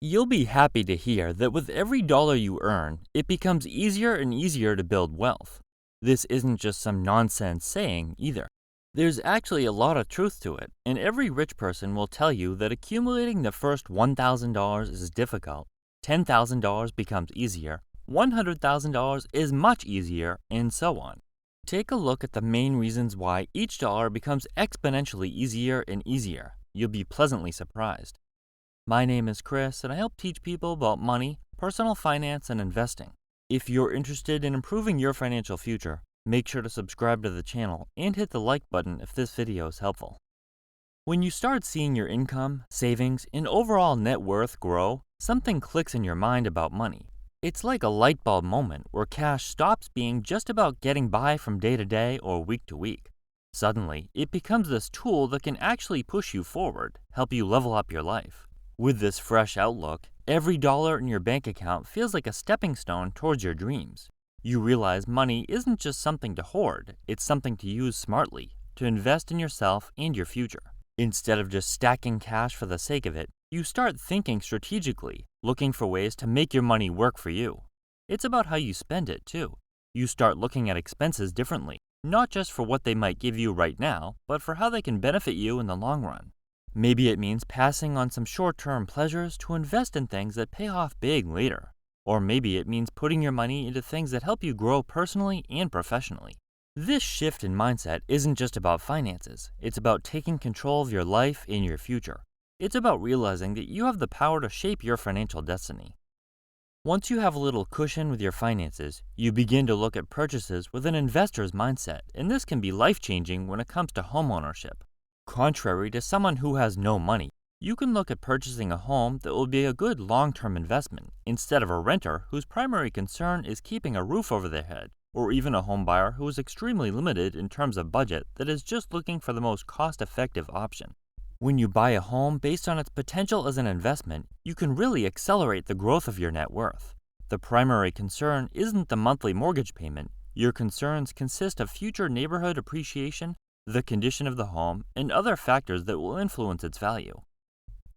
You'll be happy to hear that with every dollar you earn, it becomes easier and easier to build wealth. This isn't just some nonsense saying either. There's actually a lot of truth to it, and every rich person will tell you that accumulating the first $1,000 is difficult, $10,000 becomes easier, $100,000 is much easier, and so on. Take a look at the main reasons why each dollar becomes exponentially easier and easier. You'll be pleasantly surprised. My name is Chris, and I help teach people about money, personal finance, and investing. If you're interested in improving your financial future, make sure to subscribe to the channel and hit the like button if this video is helpful. When you start seeing your income, savings, and overall net worth grow, something clicks in your mind about money. It's like a light bulb moment where cash stops being just about getting by from day to day or week to week. Suddenly, it becomes this tool that can actually push you forward, help you level up your life. With this fresh outlook, every dollar in your bank account feels like a stepping stone towards your dreams. You realize money isn't just something to hoard, it's something to use smartly, to invest in yourself and your future. Instead of just stacking cash for the sake of it, you start thinking strategically, looking for ways to make your money work for you. It's about how you spend it, too. You start looking at expenses differently, not just for what they might give you right now, but for how they can benefit you in the long run. Maybe it means passing on some short-term pleasures to invest in things that pay off big later. Or maybe it means putting your money into things that help you grow personally and professionally. This shift in mindset isn't just about finances, it's about taking control of your life and your future. It's about realizing that you have the power to shape your financial destiny. Once you have a little cushion with your finances, you begin to look at purchases with an investor's mindset, and this can be life-changing when it comes to homeownership. Contrary to someone who has no money, you can look at purchasing a home that will be a good long-term investment instead of a renter whose primary concern is keeping a roof over their head, or even a home buyer who is extremely limited in terms of budget that is just looking for the most cost-effective option. When you buy a home based on its potential as an investment, you can really accelerate the growth of your net worth. The primary concern isn't the monthly mortgage payment. Your concerns consist of future neighborhood appreciation, the condition of the home, and other factors that will influence its value.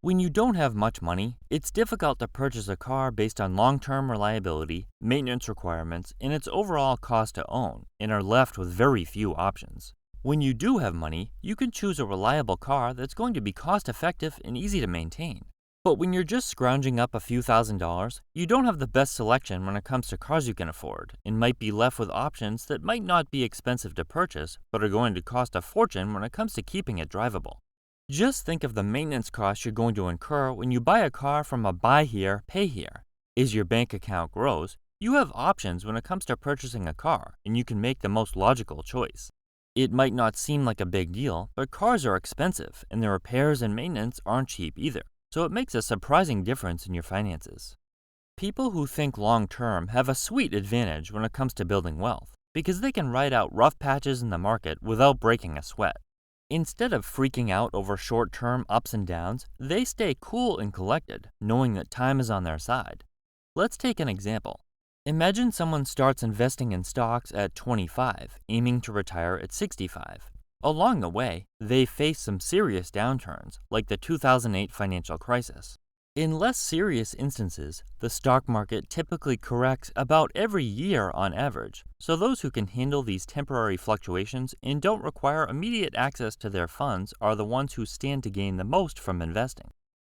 When you don't have much money, it's difficult to purchase a car based on long-term reliability, maintenance requirements, and its overall cost to own, and are left with very few options. When you do have money, you can choose a reliable car that's going to be cost-effective and easy to maintain. But when you're just scrounging up a few $1,000s, you don't have the best selection when it comes to cars you can afford, and might be left with options that might not be expensive to purchase, but are going to cost a fortune when it comes to keeping it drivable. Just think of the maintenance costs you're going to incur when you buy a car from a buy here, pay here. As your bank account grows, you have options when it comes to purchasing a car, and you can make the most logical choice. It might not seem like a big deal, but cars are expensive, and their repairs and maintenance aren't cheap either. So it makes a surprising difference in your finances. People who think long-term have a sweet advantage when it comes to building wealth, because they can ride out rough patches in the market without breaking a sweat. Instead of freaking out over short-term ups and downs, they stay cool and collected, knowing that time is on their side. Let's take an example. Imagine someone starts investing in stocks at 25, aiming to retire at 65. Along the way, they face some serious downturns, like the 2008 financial crisis. In less serious instances, the stock market typically corrects about every year on average, so those who can handle these temporary fluctuations and don't require immediate access to their funds are the ones who stand to gain the most from investing.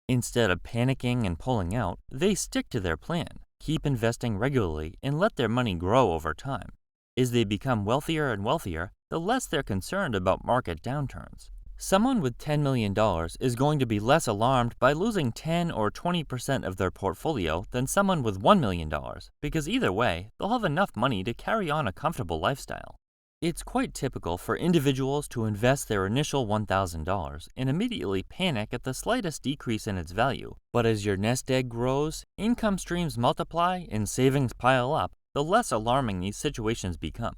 Instead of panicking and pulling out, they stick to their plan, keep investing regularly, and let their money grow over time. As they become wealthier and wealthier, the less they're concerned about market downturns. Someone with $10 million is going to be less alarmed by losing 10 or 20% of their portfolio than someone with $1 million, because either way, they'll have enough money to carry on a comfortable lifestyle. It's quite typical for individuals to invest their initial $1,000 and immediately panic at the slightest decrease in its value. But as your nest egg grows, income streams multiply, and savings pile up, the less alarming these situations become.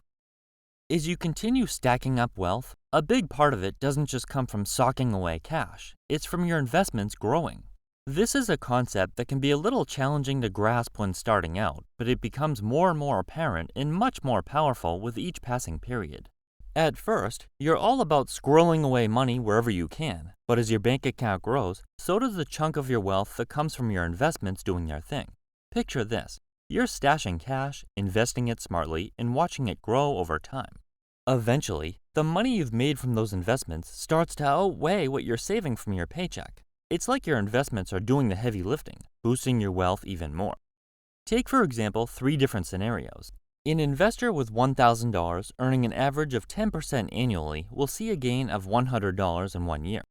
As you continue stacking up wealth, a big part of it doesn't just come from socking away cash, it's from your investments growing. This is a concept that can be a little challenging to grasp when starting out, but it becomes more and more apparent and much more powerful with each passing period. At first, you're all about squirreling away money wherever you can, but as your bank account grows, so does the chunk of your wealth that comes from your investments doing their thing. Picture this. You're stashing cash, investing it smartly, and watching it grow over time. Eventually, the money you've made from those investments starts to outweigh what you're saving from your paycheck. It's like your investments are doing the heavy lifting, boosting your wealth even more. Take, for example, three different scenarios. An investor with $1,000 earning an average of 10% annually will see a gain of $100 in 1 year.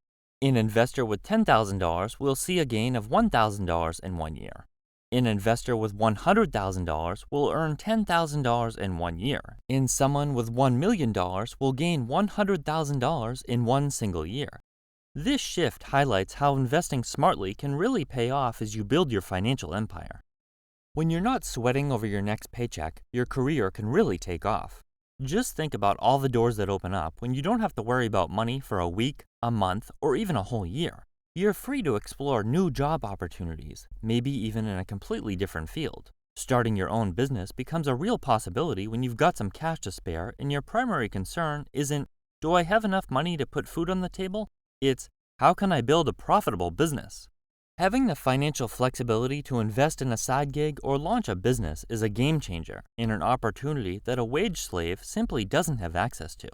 An investor with $10,000 will see a gain of $1,000 in 1 year. An investor with $100,000 will earn $10,000 in 1 year, and someone with $1 million will gain $100,000 in one single year. This shift highlights how investing smartly can really pay off as you build your financial empire. When you're not sweating over your next paycheck, your career can really take off. Just think about all the doors that open up when you don't have to worry about money for a week, a month, or even a whole year. You're free to explore new job opportunities, maybe even in a completely different field. Starting your own business becomes a real possibility when you've got some cash to spare and your primary concern isn't, do I have enough money to put food on the table? It's, how can I build a profitable business? Having the financial flexibility to invest in a side gig or launch a business is a game changer and an opportunity that a wage slave simply doesn't have access to.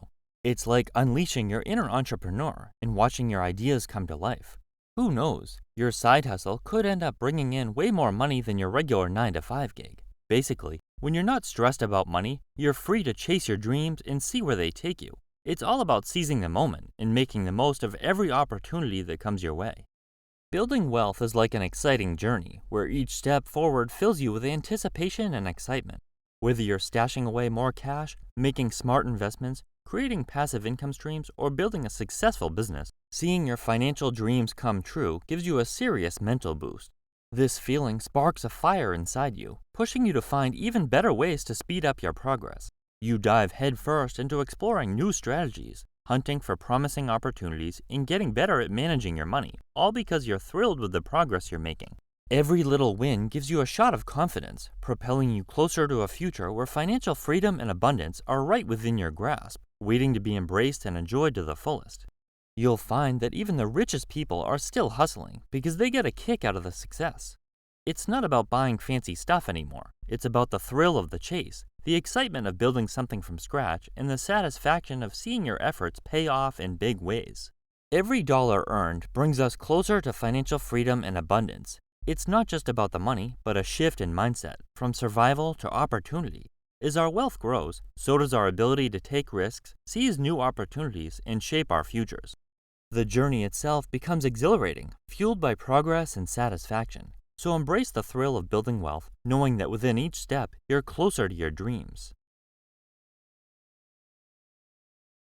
It's like unleashing your inner entrepreneur and watching your ideas come to life. Who knows, your side hustle could end up bringing in way more money than your regular 9-to-5 gig. Basically, when you're not stressed about money, you're free to chase your dreams and see where they take you. It's all about seizing the moment and making the most of every opportunity that comes your way. Building wealth is like an exciting journey where each step forward fills you with anticipation and excitement. Whether you're stashing away more cash, making smart investments, creating passive income streams, or building a successful business, seeing your financial dreams come true gives you a serious mental boost. This feeling sparks a fire inside you, pushing you to find even better ways to speed up your progress. You dive headfirst into exploring new strategies, hunting for promising opportunities, and getting better at managing your money, all because you're thrilled with the progress you're making. Every little win gives you a shot of confidence, propelling you closer to a future where financial freedom and abundance are right within your grasp, waiting to be embraced and enjoyed to the fullest. You'll find that even the richest people are still hustling because they get a kick out of the success. It's not about buying fancy stuff anymore. It's about the thrill of the chase, the excitement of building something from scratch, and the satisfaction of seeing your efforts pay off in big ways. Every dollar earned brings us closer to financial freedom and abundance. It's not just about the money, but a shift in mindset, from survival to opportunity. As our wealth grows, so does our ability to take risks, seize new opportunities, and shape our futures. The journey itself becomes exhilarating, fueled by progress and satisfaction. So embrace the thrill of building wealth, knowing that within each step, you're closer to your dreams.